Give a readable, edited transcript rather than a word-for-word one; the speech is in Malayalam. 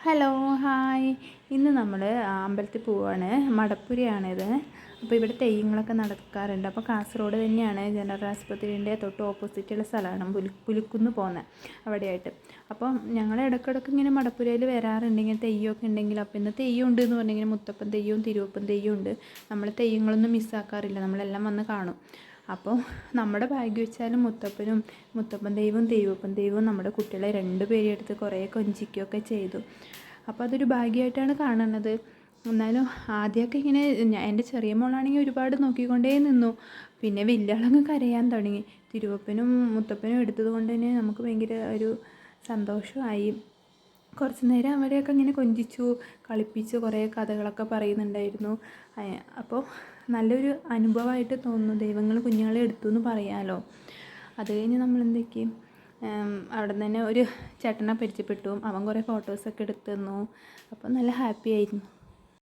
Hello hi. ഇന്ന് നമ്മൾ അമ്പലത്തിൽ പോവുകയാണ്. മടപ്പുരയാണിത്. അപ്പോൾ ഇവിടെ തെയ്യങ്ങളൊക്കെ നടക്കാറുണ്ട്. അപ്പോൾ കാസർഗോഡ് തന്നെയാണ്, ജനറൽ ആശുപത്രിൻ്റെ തൊട്ട് ഓപ്പോസിറ്റുള്ള സ്ഥലമാണ് പുലിക്കുന്ന് പോകുന്നത് അവിടെയായിട്ട്. അപ്പം ഞങ്ങൾ ഇടയ്ക്കിടയ്ക്ക് ഇങ്ങനെ മടപ്പുരയിൽ വരാറുണ്ട്. ഇങ്ങനെ തെയ്യമൊക്കെ ഉണ്ടെങ്കിൽ. അപ്പോൾ ഇന്ന് തെയ്യം ഉണ്ട് എന്ന് പറഞ്ഞെങ്കിൽ മുത്തപ്പൻ തെയ്യവും തിരുവപ്പൻ തെയ്യവും ഉണ്ട്. നമ്മൾ തെയ്യങ്ങളൊന്നും മിസ്സാക്കാറില്ല, നമ്മളെല്ലാം വന്ന് കാണും. അപ്പോൾ നമ്മുടെ ഭാഗ്യം വെച്ചാലും മുത്തപ്പൻ ദൈവവും തിരുവപ്പൻ ദൈവവും നമ്മുടെ കുട്ടികളെ രണ്ടുപേരെയും എടുത്ത് കുറേ കൊഞ്ചിക്കുകയൊക്കെ ചെയ്തു. അപ്പോൾ അതൊരു ഭാഗ്യമായിട്ടാണ് കാണുന്നത്. എന്നാലും ആദ്യമൊക്കെ ഇങ്ങനെ എൻ്റെ ചെറിയ മോളാണെങ്കിൽ ഒരുപാട് നോക്കിക്കൊണ്ടേ നിന്നു. പിന്നെ വലിയ ആളങ്ങ് കരയാൻ തുടങ്ങി. തിരുവപ്പനും മുത്തപ്പനും എടുത്തത് കൊണ്ട് തന്നെ നമുക്ക് ഭയങ്കര ഒരു സന്തോഷമായി. കുറച്ച് നേരം അവരെയൊക്കെ ഇങ്ങനെ കൊഞ്ചിച്ചു കളിപ്പിച്ച് കുറേ കഥകളൊക്കെ പറയുന്നുണ്ടായിരുന്നു. അപ്പോൾ നല്ലൊരു അനുഭവമായിട്ട് തോന്നുന്നു. ദൈവങ്ങൾ കുഞ്ഞുങ്ങളെ എടുത്തു എന്ന് പറയാമല്ലോ. അത് കഴിഞ്ഞ് നമ്മൾ എന്തൊക്കെയും അവിടെ നിന്ന് തന്നെ ഒരു ചേട്ടനെ പരിചയപ്പെട്ടു. അവൻ കുറേ ഫോട്ടോസൊക്കെ എടുത്തു തന്നു. അപ്പോൾ നല്ല ഹാപ്പി ആയിരുന്നു.